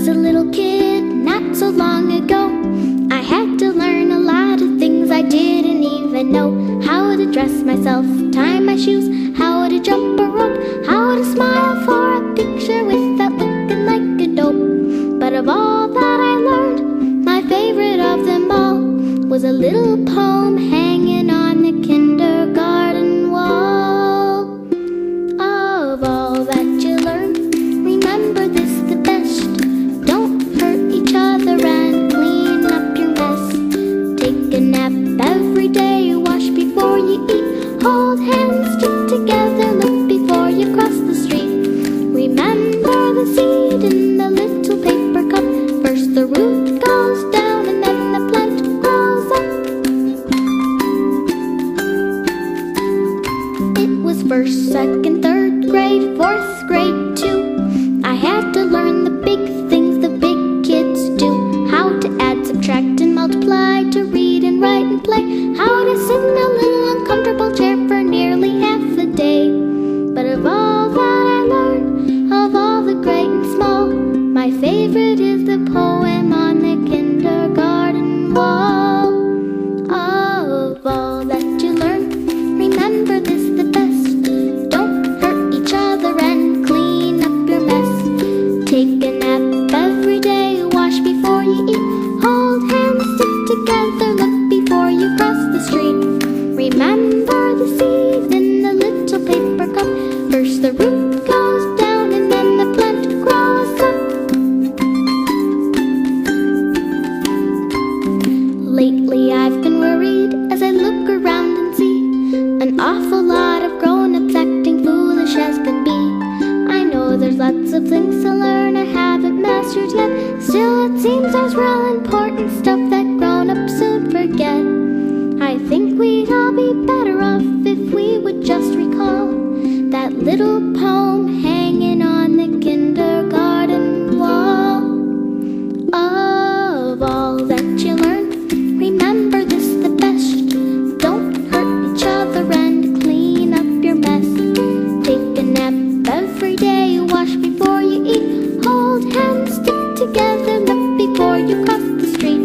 was a little kid not so long ago, I had to learn a lot of things I didn't even know. How to dress myself, tie my shoes, how to jump a rope, how to smile for a picture without looking like a dope. But of all that I learned, my favorite of them all was a little poem hanging on the kindergarten wall. Of all that you learn, remember this the best. Don't hurt each other and clean up your mess. Take a nap every day, wash before you eat, hold hands, stick together, look before you cross the street. Remember the seed in the little paper cup. First the root goes down and then the plant grows up. It was first, second, third grade, fourth grade too. I had to learn the big things the big kids do. How to add, subtract, and multiply, to read and write and play, how to sit in a little uncomfortable chair for nearly half a day. But of all that I learned, of all the great and small, my favorite is the poem on the kindergarten wall. Of all that you learn, remember this the best. Don't hurt each other and clean up your mess. Take a nap every day, wash before you eat, hold hands, stick together, look before you cross the street. Remember the seed in the little paper cup. First the root goes down and then the plant grows up. Lately I've been worried as I look around and see an awful lot of grown-ups acting foolish as can be. I know there's lots of things to learn I haven't mastered yet. Still it seems there's real important stuff that grown-ups soon forget. I think we'd all be better off if we would just recall that little poem hanging on the kindergarten wall. Of all that you learn, remember this the best. Don't hurt each other and clean up your mess. Take a nap every day, wash before you eat, hold hands, stick together, look before you cross the street.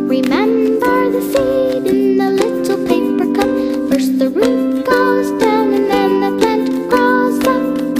Remember the seed in the little paper cup. First the root goes down and then the plant grows up.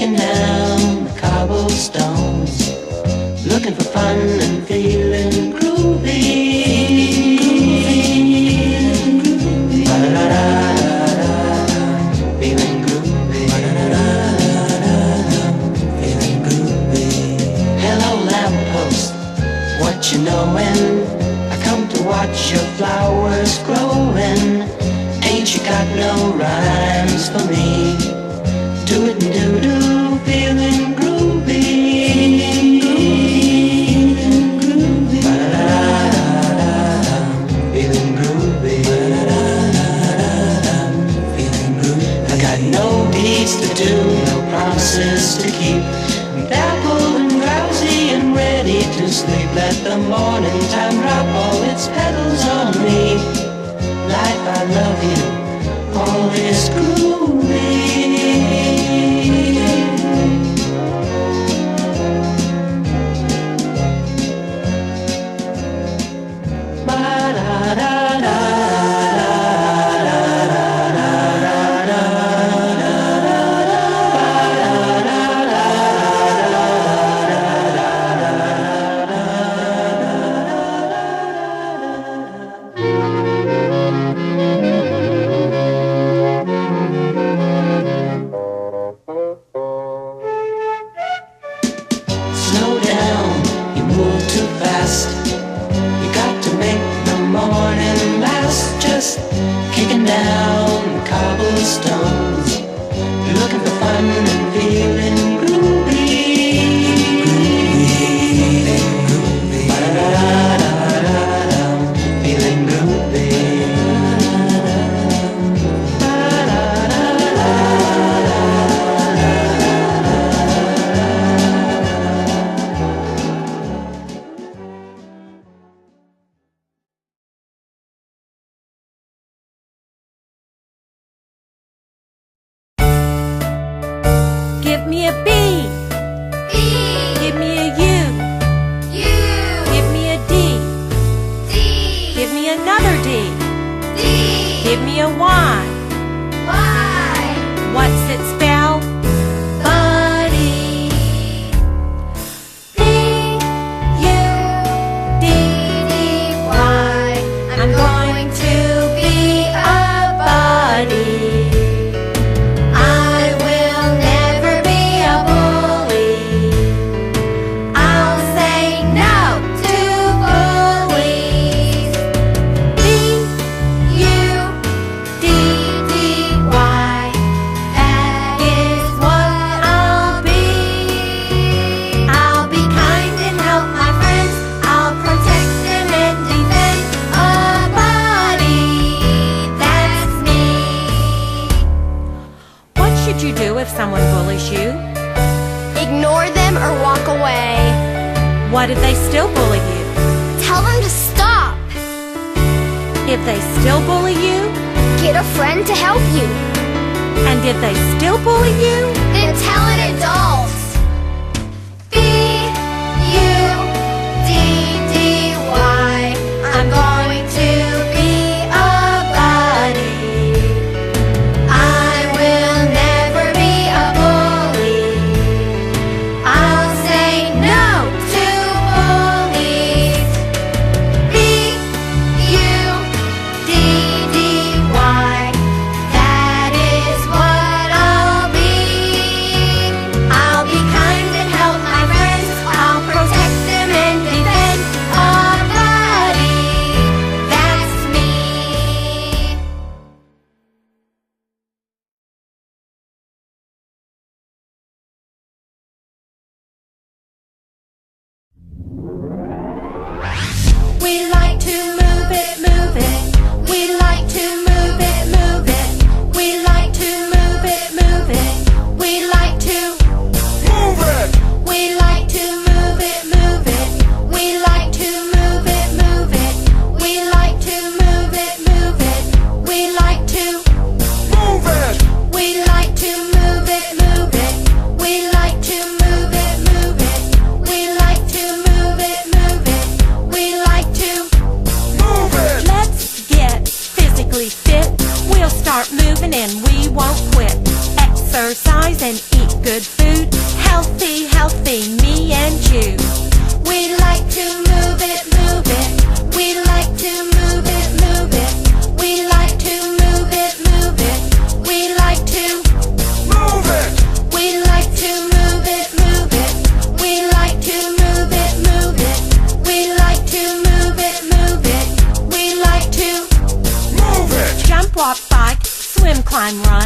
kicking down the cobblestones, looking for fun and feeling groovy. Feeling groovy. Feeling groovy. Hello lamppost, what you knowin'? I come to watch your flowers growin'. Ain't you got no rhymes for me? Do it and do-do, feeling groovy. Feeling groovy. Feeling groovy. Feeling groovy. I got no deeds to do, no promises to keep. I'm dappled and drowsy and ready to sleep. Let the morning time drop all its petals on me. Life, I love you, all is groovy. Slow down, you move too fast. You got to make the morning last. Just kicking down the cobblestones, looking for fun and feeling groovy. Feeling groovy. Give me a B. B. Give me a U. U. Give me a D. D. Give me another D. D. Give me a Y. Y. What's it spell? Buddy. B. U. D. D. Y. I'm going to be a buddy. I will never be a bully. I'll say no to bullies. B. U. D. D. Y. That is what I'll be. I'll be kind and help my friends. I'll protect them and defend a buddy. That's me. What should you do if someone bullies you? Ignore them or walk away. What if they still bully you? Tell them to stop. If they still bully you? Get a friend to help you. And if they still bully you? Then tell an adult. B. U. D. D. Y. I'm going to be a buddy. I will never be a bully. I'll say no to bullies. B. U. D. D. Y. That is what I'll be.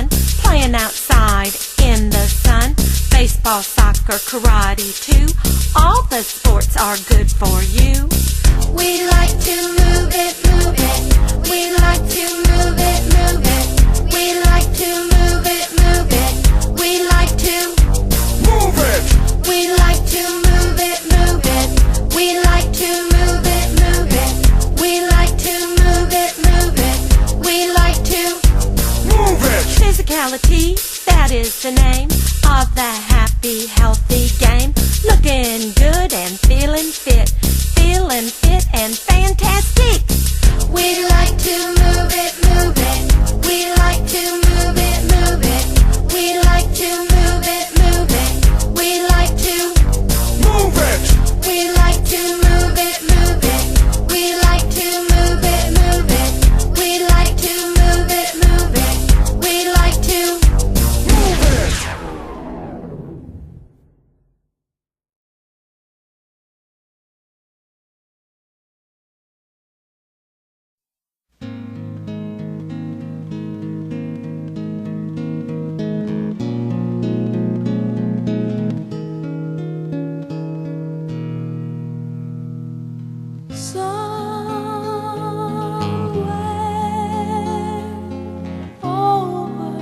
fun, playing outside in the sun. Baseball, soccer, karate too. All the sports are good for you. We like to move it, move it. We like to move it, move it. We like to move it, move it. We like to Move it! We like to move it, move it. We like to move it, move it. We like to move it, move it. We like to Move it! Physicality, that is the name of the happy, healthy game. Looking good and feeling fit and fantastic. We like to move it, move it. We like to move it, move it. We like to move it, move it. We like to Move it! We like to move it, move it. We like to move it, move it. We like to move it, move it. We like to Move it! somewhere over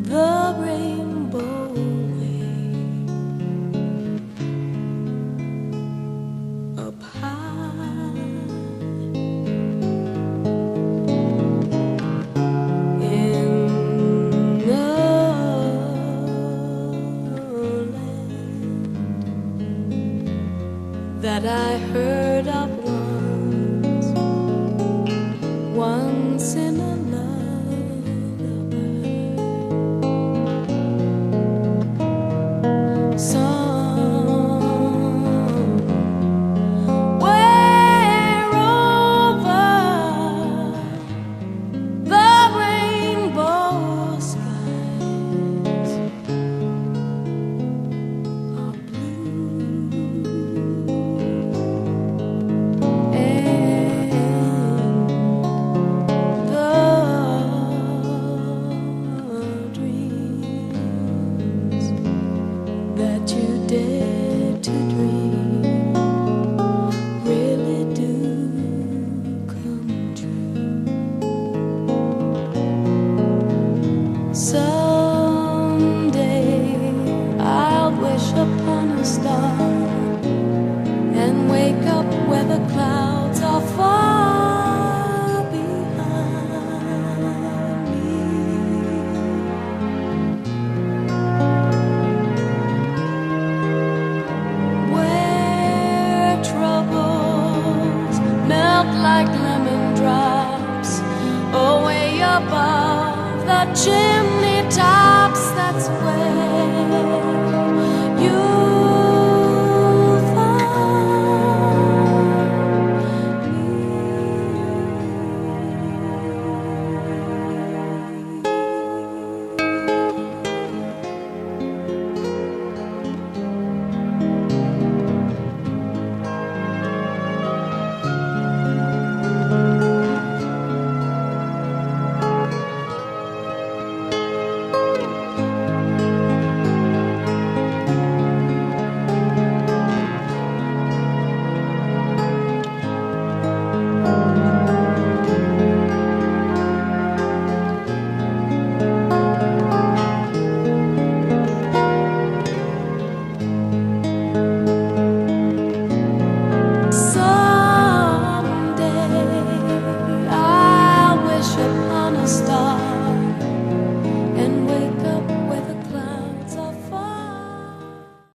the rainbow way, up high in the land that I heard of once in a lullaby. Somewhere over the rainbow skies are blue, and the dreams that you dare to dream really do come true. Someday I'll wish upon a star and wake up where the clouds are far behind me, where troubles melt like lemon drops away above the chimney tops. That's where